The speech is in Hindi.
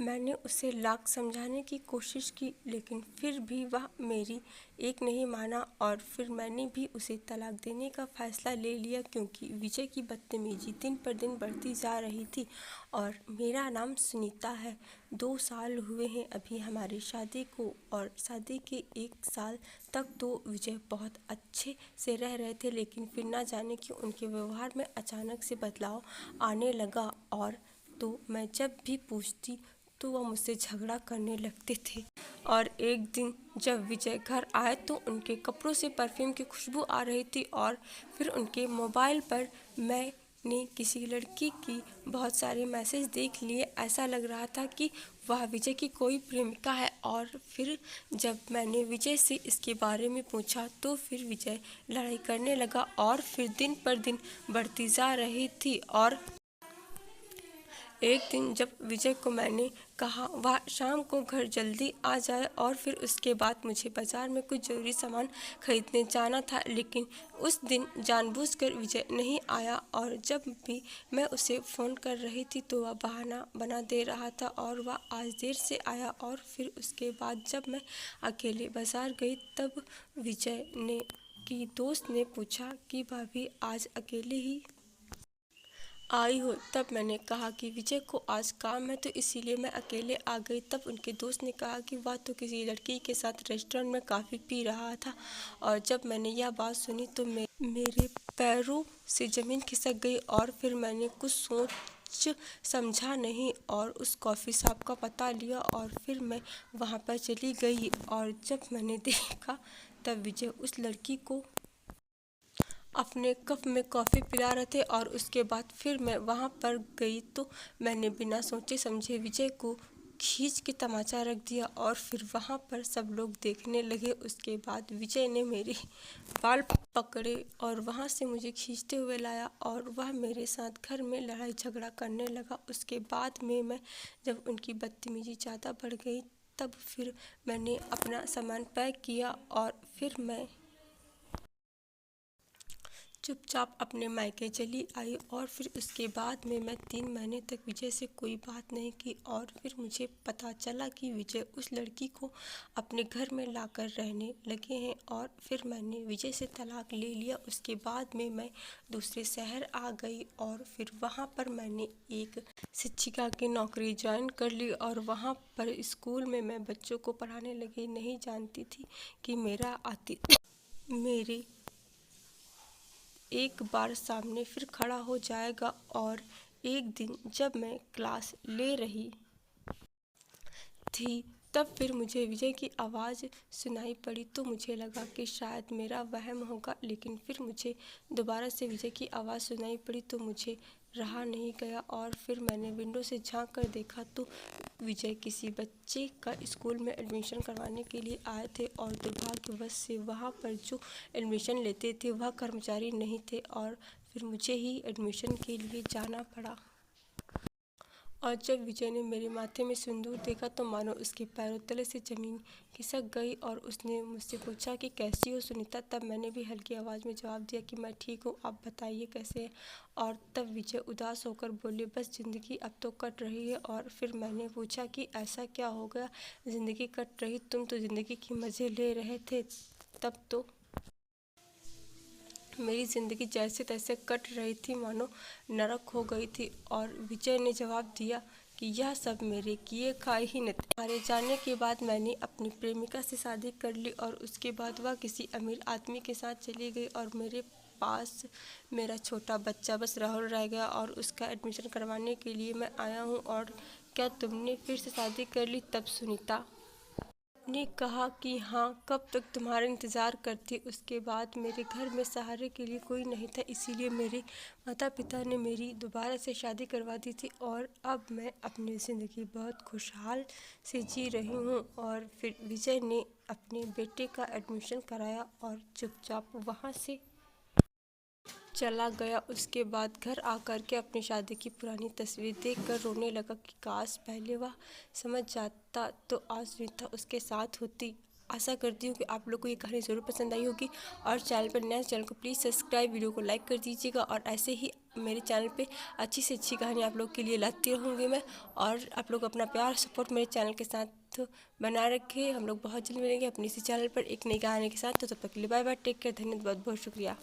मैंने उसे लाख समझाने की कोशिश की, लेकिन फिर भी वह मेरी एक नहीं माना और फिर मैंने भी उसे तलाक देने का फ़ैसला ले लिया, क्योंकि विजय की बदतमीजी दिन पर दिन बढ़ती जा रही थी। और मेरा नाम सुनीता है। 2 साल हुए हैं अभी हमारी शादी को, और शादी के 1 साल तक तो विजय बहुत अच्छे से रह रहे थे, लेकिन फिर ना जाने क्यों उनके व्यवहार में अचानक से बदलाव आने लगा। और तो मैं जब भी पूछती तो वह मुझसे झगड़ा करने लगते थे। और एक दिन जब विजय घर आए तो उनके कपड़ों से परफ्यूम की खुशबू आ रही थी, और फिर उनके मोबाइल पर मैंने किसी लड़की की बहुत सारे मैसेज देख लिए। ऐसा लग रहा था कि वह विजय की कोई प्रेमिका है। और फिर जब मैंने विजय से इसके बारे में पूछा तो फिर विजय लड़ाई करने लगा, और फिर दिन पर दिन बढ़ती जा रही थी। और एक दिन जब विजय को मैंने कहा वह शाम को घर जल्दी आ जाए, और फिर उसके बाद मुझे बाज़ार में कुछ ज़रूरी सामान खरीदने जाना था, लेकिन उस दिन जानबूझकर विजय नहीं आया। और जब भी मैं उसे फ़ोन कर रही थी तो वह बहाना बना दे रहा था, और वह आज देर से आया। और फिर उसके बाद जब मैं अकेले बाज़ार गई तब विजय ने की दोस्त ने पूछा कि भाभी आज अकेले ही आई हो। तब मैंने कहा कि विजय को आज काम है तो इसीलिए मैं अकेले आ गई। तब उनके दोस्त ने कहा कि वह तो किसी लड़की के साथ रेस्टोरेंट में कॉफ़ी पी रहा था। और जब मैंने यह बात सुनी तो मेरे पैरों से ज़मीन खिसक गई, और फिर मैंने कुछ सोच समझा नहीं और उस कॉफ़ी शॉप का पता लिया, और फिर मैं वहाँ पर चली गई। और जब मैंने देखा तब विजय उस लड़की को अपने कप में कॉफ़ी पिला रहे थे। और उसके बाद फिर मैं वहाँ पर गई तो मैंने बिना सोचे समझे विजय को खींच के तमाचा रख दिया, और फिर वहाँ पर सब लोग देखने लगे। उसके बाद विजय ने मेरे बाल पकड़े और वहाँ से मुझे खींचते हुए लाया, और वह मेरे साथ घर में लड़ाई झगड़ा करने लगा। उसके बाद में मैं जब उनकी बदतमीजी ज़्यादा बढ़ गई तब फिर मैंने अपना सामान पैक किया, और फिर मैं चुपचाप अपने मायके चली आई। और फिर उसके बाद में मैं 3 महीने तक विजय से कोई बात नहीं की। और फिर मुझे पता चला कि विजय उस लड़की को अपने घर में लाकर रहने लगे हैं, और फिर मैंने विजय से तलाक ले लिया। उसके बाद में मैं दूसरे शहर आ गई, और फिर वहाँ पर मैंने एक शिक्षिका की नौकरी ज्वाइन कर ली, और वहाँ पर स्कूल में मैं बच्चों को पढ़ाने लगी। नहीं जानती थी कि मेरा मेरे एक बार सामने फिर खड़ा हो जाएगा। और एक दिन जब मैं क्लास ले रही थी तब फिर मुझे विजय की आवाज़ सुनाई पड़ी, तो मुझे लगा कि शायद मेरा वहम होगा। लेकिन फिर मुझे दोबारा से विजय की आवाज़ सुनाई पड़ी तो मुझे रहा नहीं गया, और फिर मैंने विंडो से झांक कर देखा तो विजय किसी बच्चे का स्कूल में एडमिशन करवाने के लिए आए थे। और दुर्भाग्यवश से वहाँ पर जो एडमिशन लेते थे वह कर्मचारी नहीं थे, और फिर मुझे ही एडमिशन के लिए जाना पड़ा। और जब विजय ने मेरे माथे में सिंदूर देखा तो मानो उसके पैरों तले से ज़मीन खिसक गई, और उसने मुझसे पूछा कि कैसी हो सुनीता। तब मैंने भी हल्की आवाज़ में जवाब दिया कि मैं ठीक हूँ, आप बताइए कैसे हैं। और तब विजय उदास होकर बोले, बस ज़िंदगी अब तो कट रही है। और फिर मैंने पूछा कि ऐसा क्या हो गया, ज़िंदगी कट रही, तुम तो ज़िंदगी के मज़े ले रहे थे। तब तो मेरी ज़िंदगी जैसे तैसे कट रही थी, मानो नरक हो गई थी। और विजय ने जवाब दिया कि यह सब मेरे किए खाए ही न थे। मारे जाने के बाद मैंने अपनी प्रेमिका से शादी कर ली, और उसके बाद वह किसी अमीर आदमी के साथ चली गई, और मेरे पास मेरा छोटा बच्चा बस राहुल रह गया, और उसका एडमिशन करवाने के लिए मैं आया हूँ। और क्या तुमने फिर से शादी कर ली? तब सुनीता ने कहा कि हाँ, कब तक तुम्हारा इंतज़ार करती। उसके बाद मेरे घर में सहारे के लिए कोई नहीं था, इसीलिए मेरे माता पिता ने मेरी दोबारा से शादी करवा दी थी, और अब मैं अपनी ज़िंदगी बहुत खुशहाल से जी रही हूँ। और फिर विजय ने अपने बेटे का एडमिशन कराया और चुपचाप वहाँ से चला गया। उसके बाद घर आकर के अपनी शादी की पुरानी तस्वीर देखकर रोने लगा कि काश पहले वह समझ जाता तो आज सुनीता उसके साथ होती। आशा करती हूँ कि आप लोग को ये कहानी ज़रूर पसंद आई होगी, और चैनल पर नए चैनल को प्लीज़ सब्सक्राइब, वीडियो को लाइक कर दीजिएगा, और ऐसे ही मेरे चैनल पे अच्छी से अच्छी कहानी आप लोग के लिए लाती रहूँगी मैं। और आप लोग अपना प्यार सपोर्ट मेरे चैनल के साथ बनाए रखें। हम लोग बहुत जल्द मिलेंगे अपने इसी चैनल पर एक नई कहानी के साथ। तो तब तक के लिए बाय बाय, टेक केयर, धन्यवाद, बहुत बहुत शुक्रिया।